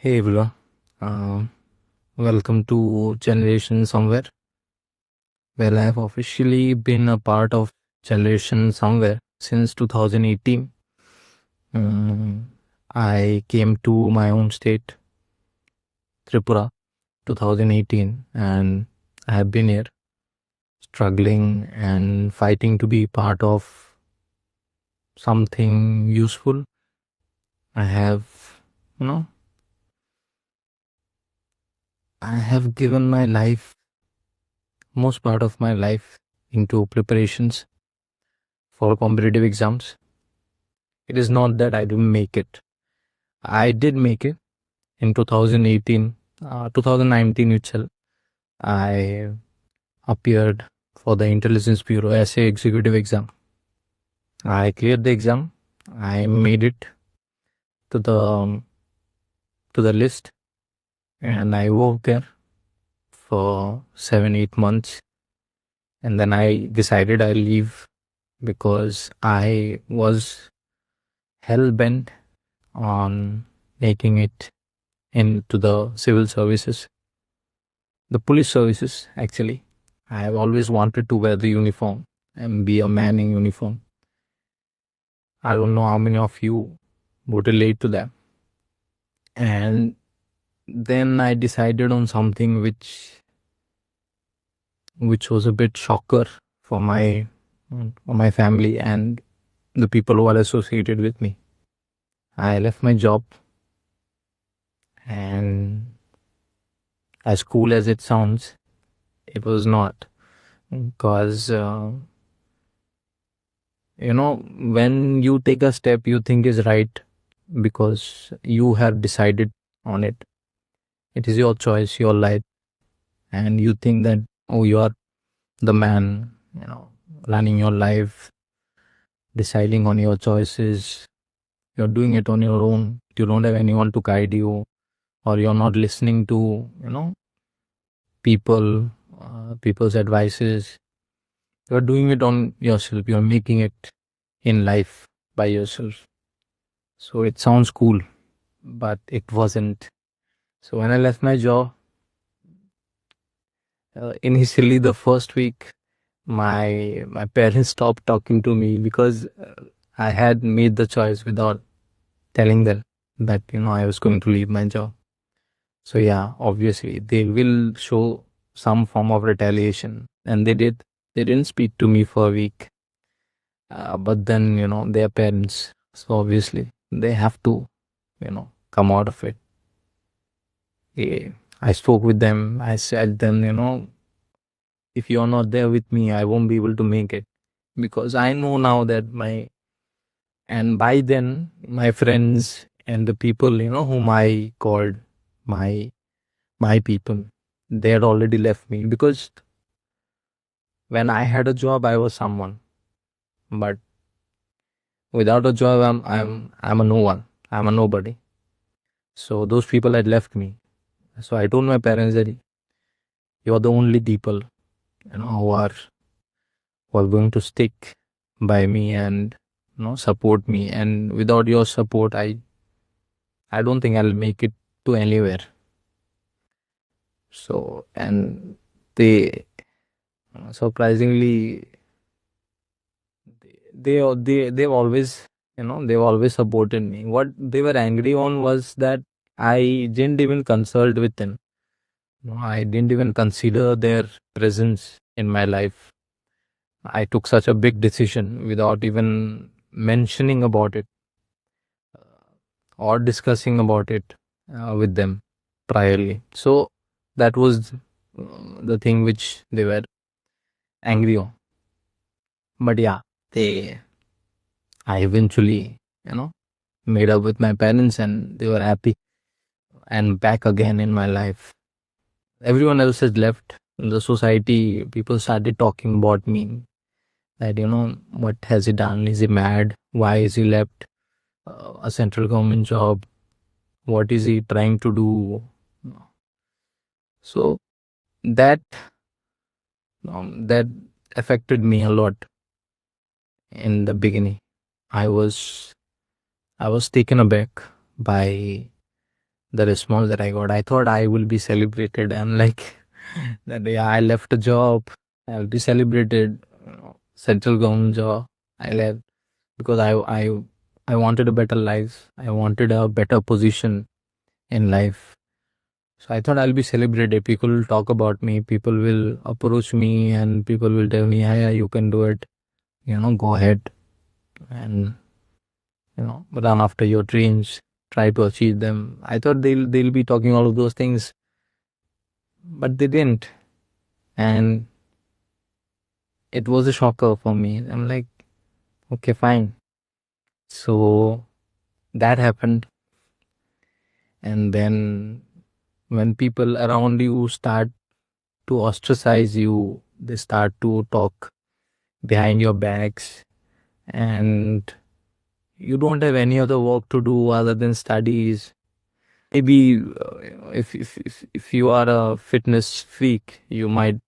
Hey everyone, um, welcome to Generation Somewhere. Well, I have officially been a part of Generation Somewhere since 2018. Um, I came to my own state, Tripura, 2018, and I have been here struggling and fighting to be part of something useful. I have, you know, I have given my life, most part of my life, into preparations for competitive exams. It is not that I didn't make it. I did make it in 2018, 2019 itself. I appeared for the Intelligence Bureau SA executive exam. I cleared the exam. I made it to the list, and I worked there for 7-8 months. And then I decided I'll leave because I was hell bent on making it into the civil services, the police services actually. I have always wanted to wear the uniform and be a man in uniform. I don't know how many of you would relate to that. And then I decided on something which was a bit shocker for my family and the people who are associated with me. I left my job, and as cool as it sounds, it was not, because when you take a step you think is right because you have decided on it. It is your choice, your life, and you think that, oh, you are the man, running your life, deciding on your choices. You're doing it on your own. You don't have anyone to guide you, or you're not listening to, people's advices. You're doing it on yourself. You're making it in life by yourself. So it sounds cool, but it wasn't. So when I left my job, initially the first week, my parents stopped talking to me because I had made the choice without telling them that I was going to leave my job. So yeah, obviously they will show some form of retaliation, and they did. They didn't speak to me for a week, but then their parents, so obviously they have to come out of it. Yeah. I spoke with them. I said them, if you're not there with me, I won't be able to make it, because I know now that and by then my friends and the people, whom I called my, my people, they had already left me, because when I had a job, I was someone, but without a job, I'm a no one. I'm a nobody. So those people had left me. So I told my parents that you're the only people, who are going to stick by me and support me, and without your support, I don't think I'll make it to anywhere. So, and they surprisingly, they've always, they've always supported me. What they were angry on was that I didn't even consult with them. I didn't even consider their presence in my life. I took such a big decision without even mentioning about it, or discussing about it with them priorly. So that was the thing which they were angry on. But yeah, they I eventually, made up with my parents, and they were happy and back again in my life. Everyone else has left. In the society, people started talking about me, that what has he done? Is he mad? Why is he left a central government job? What is he trying to do? So that that affected me a lot in the beginning. I was I was taken aback by the response that I got. I thought I will be celebrated. I'm like that. Yeah, I left a job. I'll be celebrated. Central government job. I left because I wanted a better life. I wanted a better position in life. So I thought I'll be celebrated. People will talk about me. People will approach me, and people will tell me, "Yeah, you can do it. Go ahead and run after your dreams. Try to achieve them." I thought they'll be talking all of those things, but they didn't, and it was a shocker for me. I'm like, okay, fine. So that happened, and then when people around you start to ostracize you, they start to talk behind your backs, and you don't have any other work to do other than studies. Maybe if you are a fitness freak, you might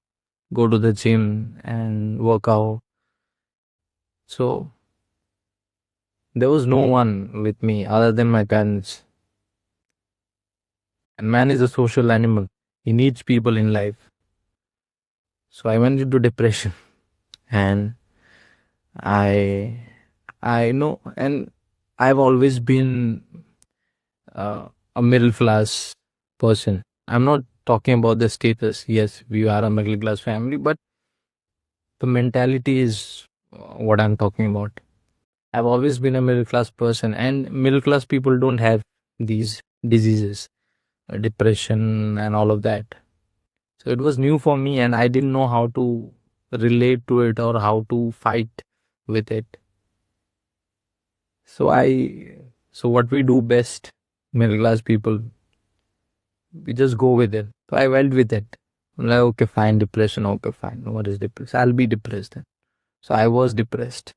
go to the gym and work out. So there was no one with me other than my parents. And man is a social animal. He needs people in life. So I went into depression, and I I know, and I've always been a middle class person. I'm not talking about the status. Yes, we are a middle class family, but the mentality is what I'm talking about. I've always been a middle class person, and middle class people don't have these diseases, depression, and all of that. So it was new for me, and I didn't know how to relate to it or how to fight with it. So what we do best, middle class people, we just go with it. So I went with it. I'm like, okay, fine, depression. Okay, fine. What is depression? I'll be depressed then. So I was depressed.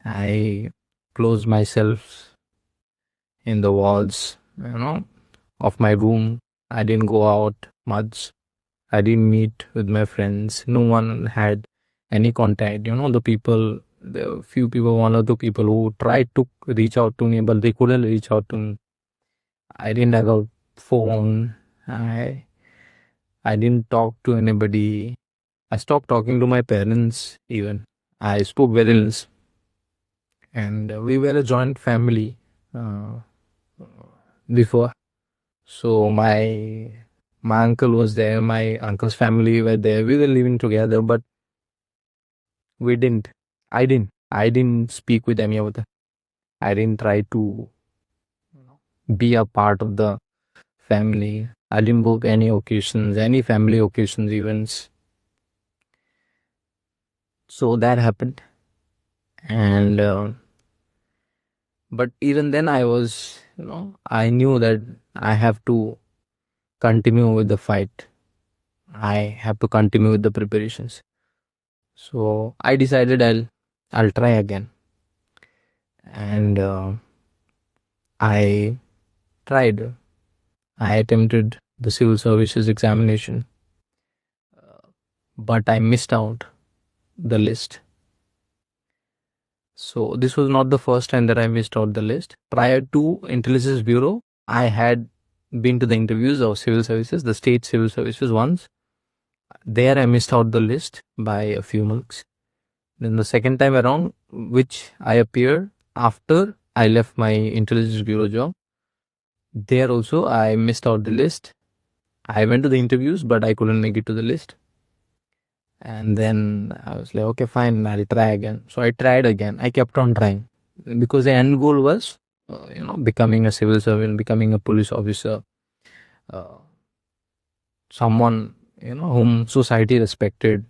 I closed myself in the walls, of my room. I didn't go out much. I didn't meet with my friends. No one had any contact. The few people, one or two people who tried to reach out to me, but they couldn't reach out to me. I didn't have a phone. I didn't talk to anybody. I stopped talking to my parents even. I spoke very less. And we were a joint family uh, before. So my uncle was there, my uncle's family were there. We were living together, but we didn't. I didn't speak with any of them. I didn't try to be a part of the family. I didn't book any occasions, any family occasions, events. So that happened, and but even then, I knew that I have to continue with the fight. I have to continue with the preparations. So I decided I'll try again, and I tried. I attempted the civil services examination, but I missed out the list. So this was not the first time that I missed out the list. Prior to Intelligence Bureau, I had been to the interviews of civil services, the state civil services once. There I missed out the list by a few marks. Then the second time around, which I appeared after I left my Intelligence Bureau job, there also I missed out the list. I went to the interviews, but I couldn't make it to the list. And then I was like, okay, fine, I'll try again. So I tried again. I kept on trying because the end goal was, becoming a civil servant, becoming a police officer, uh, someone, whom society respected,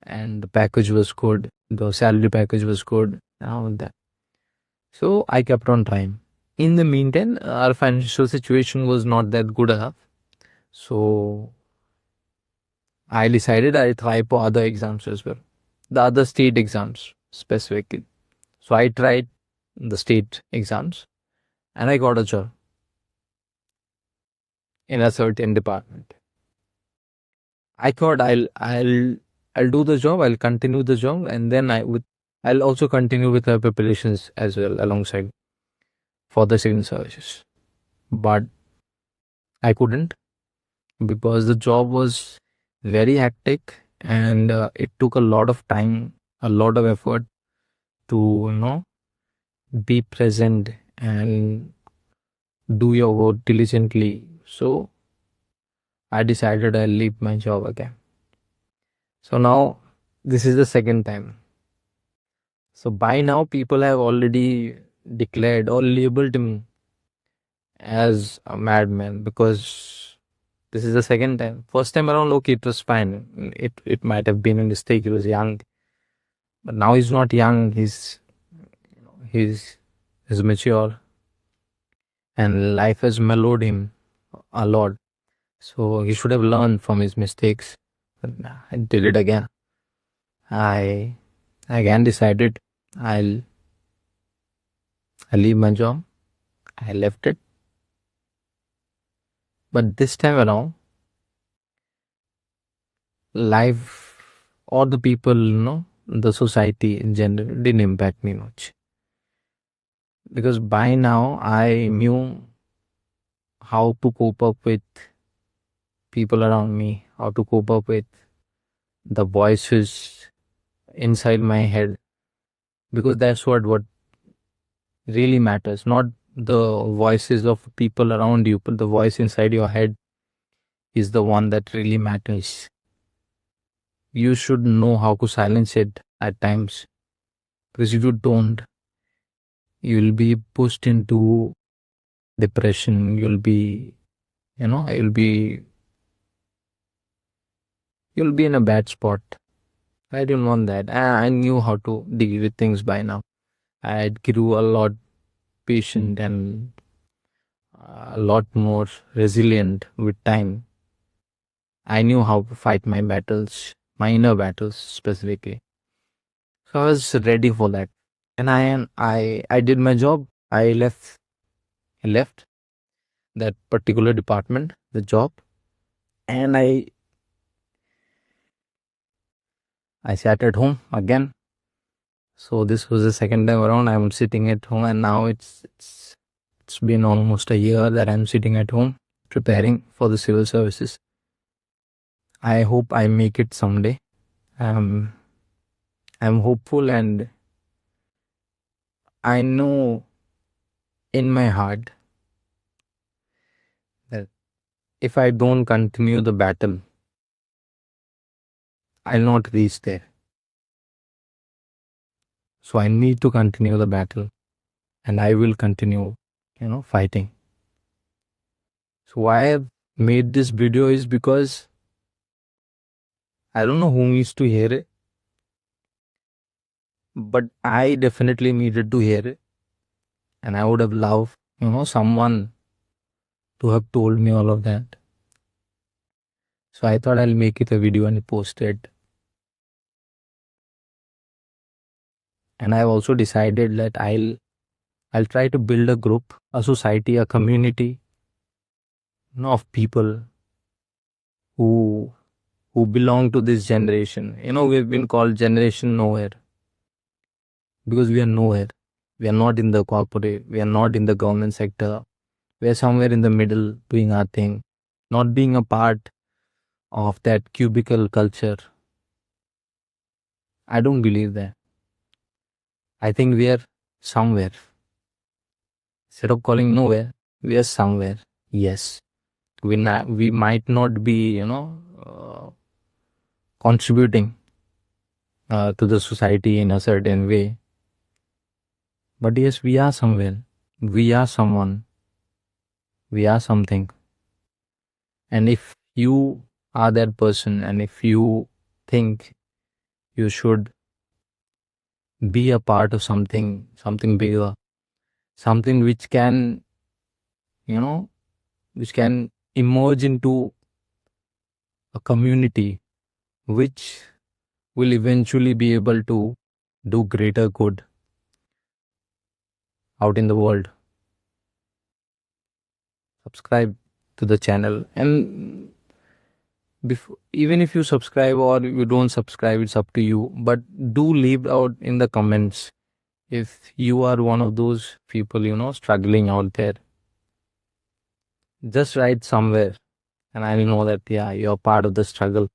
and the package was good. The salary package was good, and all that. So I kept on trying. In the meantime, our financial situation was not that good enough. So I decided I'll try for other exams as well, the other state exams specifically. So I tried the state exams, and I got a job in a certain department. I thought I'll do the job, I'll continue the job, and then I'll also continue with the preparations as well alongside for the civil services. But I couldn't, because the job was very hectic, and it took a lot of time, a lot of effort to, be present and do your work diligently. So I decided I'll leave my job again. So now this is the second time. So by now people have already declared or labeled him as a madman, because this is the second time. First time around, okay, it was fine. It might have been a mistake. He was young, but now he's not young. He's mature, and life has mellowed him a lot. So he should have learned from his mistakes. But nah, I did it again. I again decided I'll leave my job. I left it. But this time around, life or the people, the society in general didn't impact me much. Because by now I knew how to cope up with people around me, how to cope up with the voices inside my head. Because that's what really matters, not the voices of people around you, but the voice inside your head is the one that really matters. You should know how to silence it at times, because if you don't, you'll be pushed into depression. You'll be in a bad spot. I didn't want that. I knew how to deal with things by now. I grew a lot patient and a lot more resilient with time. I knew how to fight my battles, my inner battles specifically. So I was ready for that. And I did my job. I left that particular department, the job, and I sat at home again. So this was the second time around. I'm sitting at home, and now it's been almost a year that I'm sitting at home preparing for the civil services. I hope I make it someday. I'm hopeful, and I know in my heart that if I don't continue the battle, I'll not reach there. So I need to continue the battle, and I will continue, fighting. So why I've made this video is because I don't know who needs to hear it, but I definitely needed to hear it. And I would have loved, someone to have told me all of that. So I thought I'll make it a video and post it. And I've also decided that I'll try to build a group, a society, a community, of people who belong to this generation. We've been called Generation Nowhere, because we are nowhere. We are not in the corporate. We are not in the government sector. We are somewhere in the middle, doing our thing, not being a part of that cubicle culture. I don't believe that. I think we are somewhere. Instead of calling nowhere, we are somewhere. Yes, we might not be, contributing to the society in a certain way, but yes, we are somewhere. We are someone. We are something. And if you are that person, and if you think you should be a part of something bigger, something which can, which can emerge into a community which will eventually be able to do greater good out in the world, subscribe to the channel. And even if you subscribe or you don't subscribe, it's up to you, but do leave out in the comments if you are one of those people, struggling out there. Just write somewhere, and I will know that, yeah, you're part of the struggle,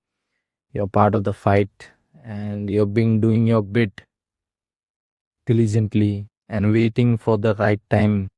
you're part of the fight, and you're being doing your bit diligently and waiting for the right time